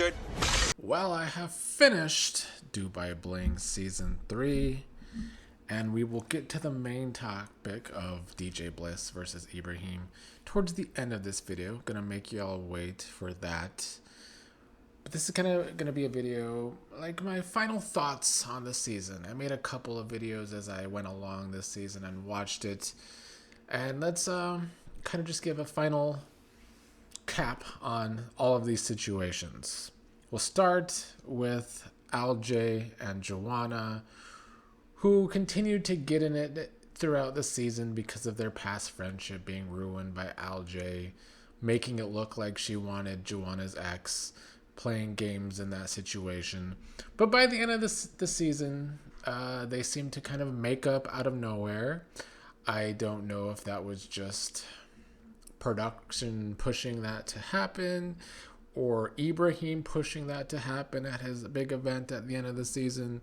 wizard. Well, I have finished Dubai Bling Season 3, and we will get to the main topic of DJ Bliss versus Ebraheem towards the end of this video. Gonna make y'all wait for that. But this is gonna be a video, like my final thoughts on the season. I made a couple of videos as I went along this season and watched it. And let's kind of just give a final cap on all of these situations. We'll start with Alj and Joanna, who continued to get in it throughout the season because of their past friendship being ruined by Alj, making it look like she wanted Joanna's ex, playing games in that situation. But by the end of the season, they seemed to kind of make up out of nowhere. I don't know if that was just production pushing that to happen, or Ebraheem pushing that to happen at his big event at the end of the season.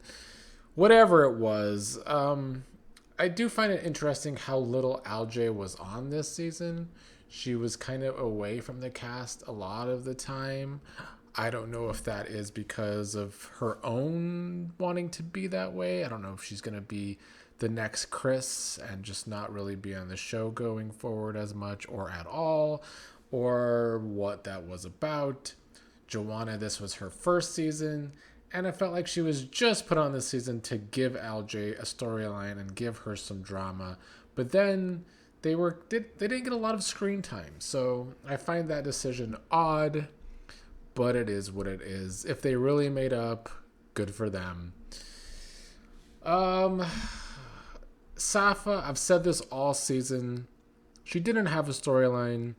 Whatever it was, I do find it interesting how little Alj was on this season. She was kind of away from the cast a lot of the time. I don't know if that is because of her own wanting to be that way. I don't know if she's going to be the next Chris and just not really be on the show going forward as much or at all, or what that was about. Joanna, this was her first season, and I felt like she was just put on this season to give Alj a storyline and give her some drama. But then they didn't get a lot of screen time, so I find that decision odd, but it is what it is. If they really made up, good for them. Safa, I've said this all season, she didn't have a storyline.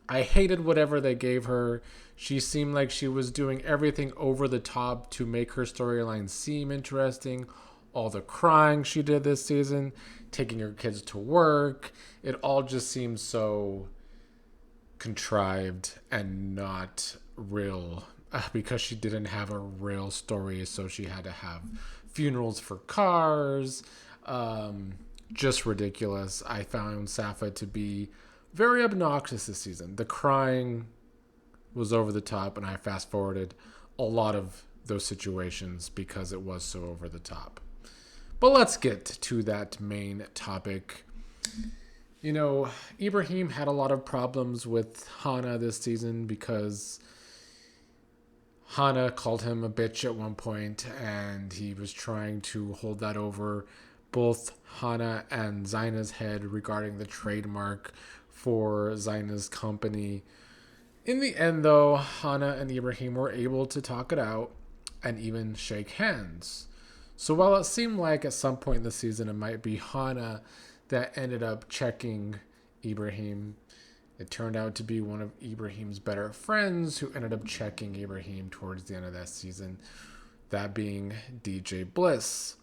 I hated whatever they gave her. She seemed like she was doing everything over the top to make her storyline seem interesting. All the crying she did this season, taking her kids to work, it all just seems so contrived and not real, because she didn't have a real story, so she had to have funerals for cars. Just ridiculous. I found Safa to be very obnoxious this season. The crying was over the top, and I fast forwarded a lot of those situations because it was so over the top. But let's get to that main topic. You know, Ebraheem had a lot of problems with Hana this season because Hana called him a bitch at one point, and he was trying to hold that over both Hana and Zaina's head regarding the trademark for Zaina's company. In the end, though, Hana and Ebraheem were able to talk it out and even shake hands. So while it seemed like at some point in the season it might be Hana that ended up checking Ebraheem, it turned out to be one of Ebraheem's better friends who ended up checking Ebraheem towards the end of that season, that being DJ Bliss.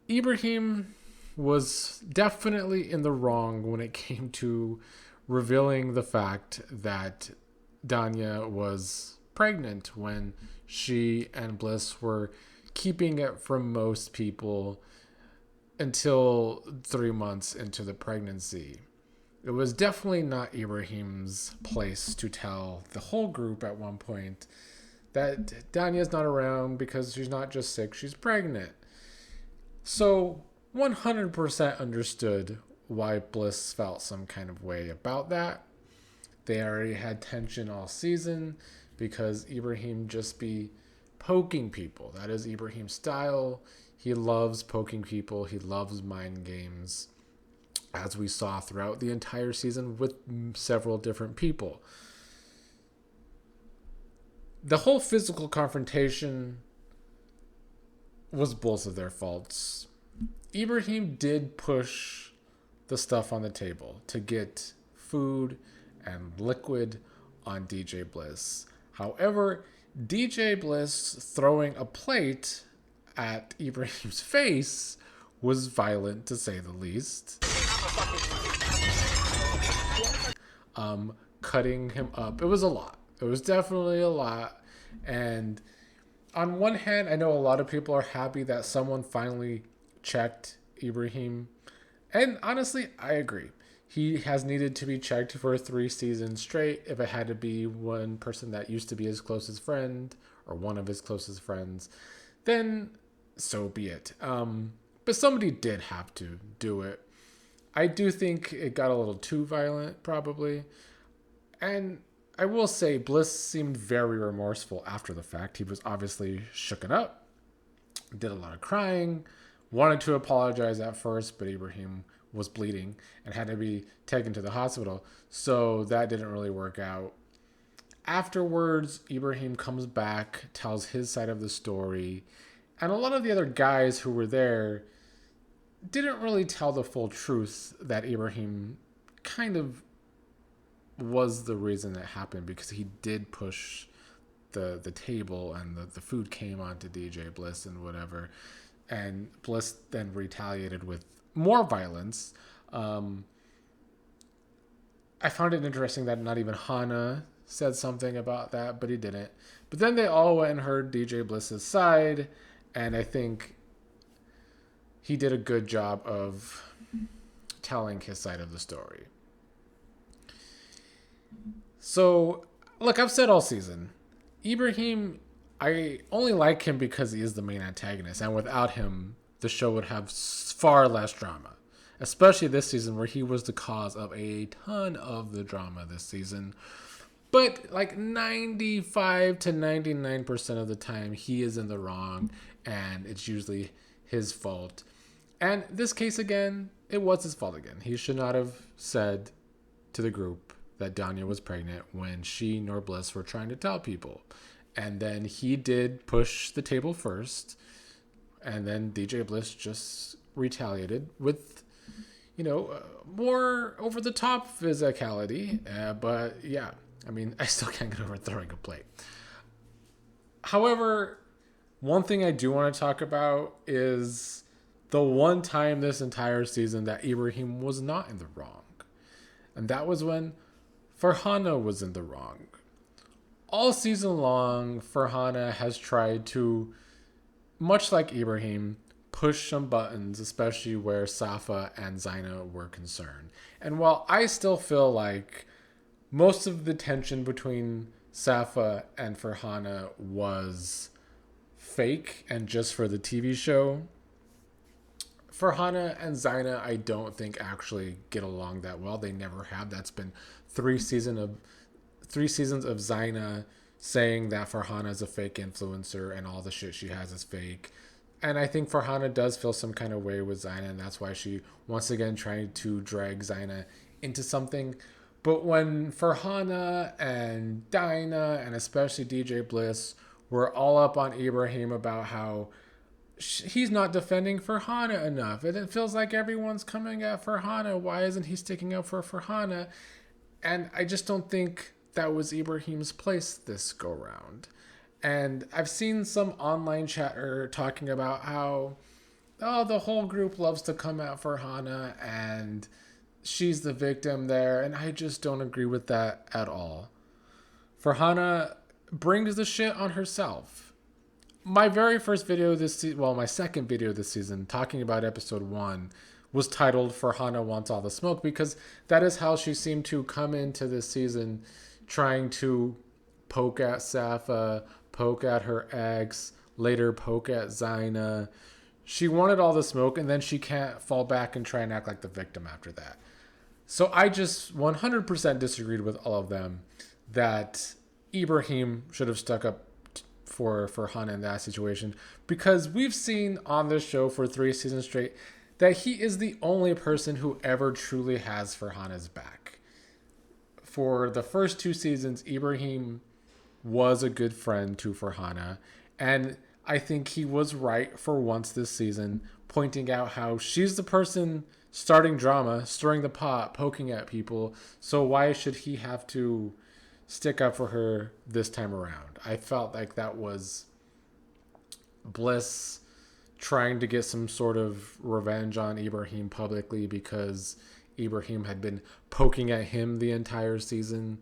Ebraheem was definitely in the wrong when it came to revealing the fact that Danya was pregnant when she and Bliss were keeping it from most people until 3 months into the pregnancy. It was definitely not Ebraheem's place to tell the whole group at one point that Danya's not around because she's not just sick, she's pregnant. So 100% understood why Bliss felt some kind of way about that. They already had tension all season because Ebraheem just be poking people. That is Ebraheem's style. He loves poking people. He loves mind games, as we saw throughout the entire season with several different people. The whole physical confrontation was both of their faults. Ebraheem did push the stuff on the table to get food and liquid on DJ Bliss. However, DJ Bliss throwing a plate at Ebraheem's face was violent, to say the least. Cutting him up. It was a lot. It was definitely a lot. And on one hand, I know a lot of people are happy that someone finally checked Ebraheem. And honestly, I agree. he has needed to be checked for 3 seasons straight. If it had to be one person that used to be his closest friend or one of his closest friends, then so be it. But somebody did have to do it. I do think it got a little too violent, probably. And I will say, Bliss seemed very remorseful after the fact. He was obviously shooken up, did a lot of crying, wanted to apologize at first, but Ebraheem was bleeding and had to be taken to the hospital. So that didn't really work out. Afterwards, Ebraheem comes back, tells his side of the story, and a lot of the other guys who were there didn't really tell the full truth that Ebraheem kind of was the reason it happened, because he did push the table and the food came onto DJ Bliss and whatever. And Bliss then retaliated with more violence. I found it interesting that not even Hana said something about that, but he didn't. But then they all went and heard DJ Bliss's side, and I think he did a good job of telling his side of the story. So, look, I've said all season, Ebraheem, I only like him because he is the main antagonist, and without him, the show would have far less drama, especially this season where he was the cause of a ton of the drama this season. But like 95 to 99% of the time, he is in the wrong, and it's usually his fault. And this case again, it was his fault again. He should not have said to the group that Danya was pregnant when she nor Bliss were trying to tell people. And then he did push the table first, and then DJ Bliss just retaliated with, more over the top physicality. But yeah, I mean, I still can't get over throwing a plate. However, one thing I do want to talk about is the one time this entire season that Ebraheem was not in the wrong. And that was when Farhana was in the wrong. All season long, Farhana has tried to, much like Ebraheem, push some buttons, especially where Safa and Zaina were concerned. And while I still feel like most of the tension between Safa and Farhana was fake and just for the TV show, Farhana and Zaina, I don't think actually get along that well. They never have. That's been 3 seasons of Zaina saying that Farhana is a fake influencer and all the shit she has is fake. And I think Farhana does feel some kind of way with Zaina, and that's why she once again tried to drag Zaina into something. But when Farhana and Dinah and especially DJ Bliss were all up on Ebraheem about how he's not defending Farhana enough, and it feels like everyone's coming at Farhana, why isn't he sticking up for Farhana? And I just don't think that was Ebraheem's place this go round. And I've seen some online chatter talking about how, the whole group loves to come at Farhana and she's the victim there. And I just don't agree with that at all. Farhana brings the shit on herself. My very first video this season, my second video this season, talking about episode 1, was titled Farhana Wants All the Smoke, because that is how she seemed to come into this season, trying to poke at Safa, poke at her ex, later poke at Zaina. She wanted all the smoke, and then she can't fall back and try and act like the victim after that. So I just 100% disagreed with all of them that Ebraheem should have stuck up for Farhana in that situation, because we've seen on this show for 3 seasons straight that he is the only person who ever truly has Farhana's back. For the first 2 seasons, Ebraheem was a good friend to Farhana, and I think he was right for once this season, pointing out how she's the person starting drama, stirring the pot, poking at people, so why should he have to stick up for her this time around? I felt like that was Bliss trying to get some sort of revenge on Ebraheem publicly, because Ebraheem had been poking at him the entire season.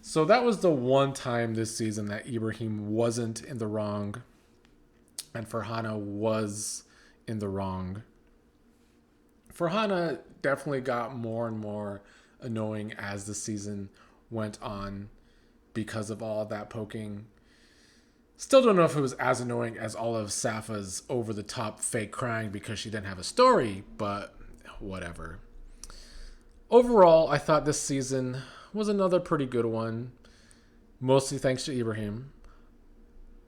So that was the one time this season that Ebraheem wasn't in the wrong and Farhana was in the wrong. Farhana definitely got more and more annoying as the season went on because of all of that poking. Still don't know if it was as annoying as all of Safa's over-the-top fake crying because she didn't have a story, but whatever. Overall, I thought this season was another pretty good one, mostly thanks to Ebraheem.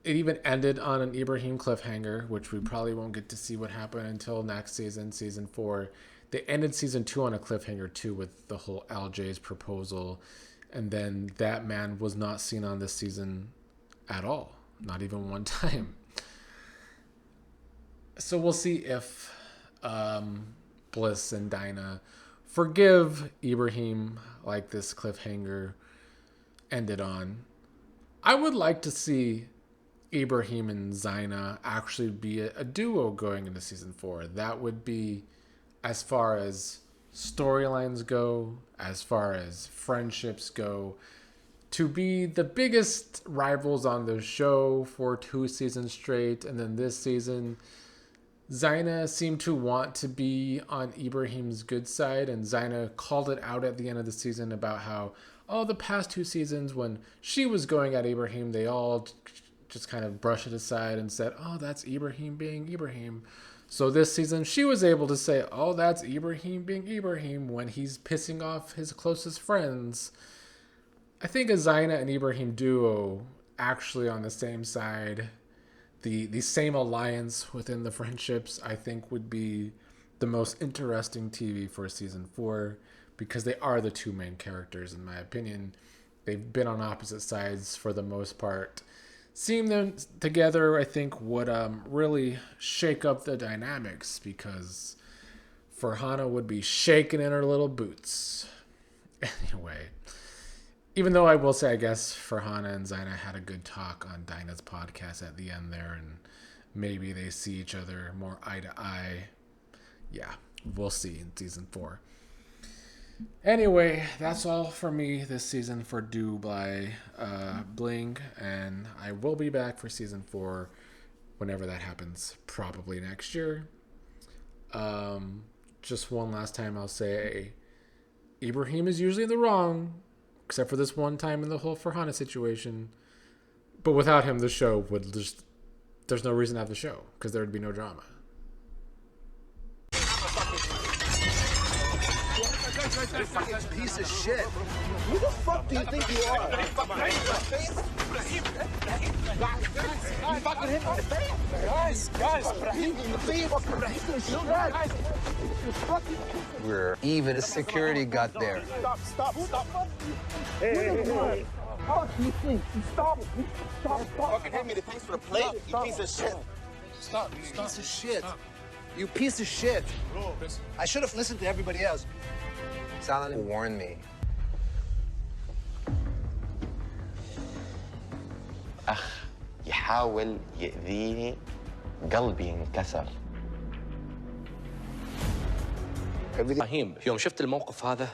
It even ended on an Ebraheem cliffhanger, which we probably won't get to see what happened until next season, season 4. They ended season 2 on a cliffhanger too with the whole LJ's proposal, and then that man was not seen on this season at all. Not even one time. So we'll see if Bliss and Dinah forgive Ebraheem like this cliffhanger ended on. I would like to see Ebraheem and Zaina actually be a duo going into season 4. That would be, as far as storylines go, as far as friendships go, to be the biggest rivals on the show for 2 seasons straight. And then this season, Zaina seemed to want to be on Ebraheem's good side, and Zaina called it out at the end of the season about how, the past 2 seasons when she was going at Ebraheem, they all just kind of brushed it aside and said, that's Ebraheem being Ebraheem. So this season, she was able to say, that's Ebraheem being Ebraheem when he's pissing off his closest friends. I think a Zaina and Ebraheem duo actually on the same side, the same alliance within the friendships, I think would be the most interesting TV for season 4 because they are the 2 main characters in my opinion. They've been on opposite sides for the most part. Seeing them together, I think, would really shake up the dynamics because Farhana would be shaking in her little boots. Anyway. Even though I will say, I guess Farhana and Zaina had a good talk on Dinah's podcast at the end there, and maybe they see each other more eye to eye. Yeah, we'll see in season 4. Anyway, that's all for me this season for Do by Bling, and I will be back for season 4 whenever that happens, probably next year. Just one last time I'll say, Ebraheem is usually in the wrong, except for this one time in the whole Farhana situation. But without him, the show would just... There's no reason to have the show, because there would be no drama. You fucking piece of shit. Who the fuck do you think you are? You fucking hit me in the face? Guys, Ebraheem in the face. We're even. The security got there. Stop. Hey. Fuck you think? Stop. Fucking hit me in the face for the plate, you piece of shit. Stop. Piece of shit. You piece of shit. I should have listened to everybody else. Saladin warned me. أخ يحاول يأذيني قلبي انكسر. إبراهيم يوم شفت الموقف هذا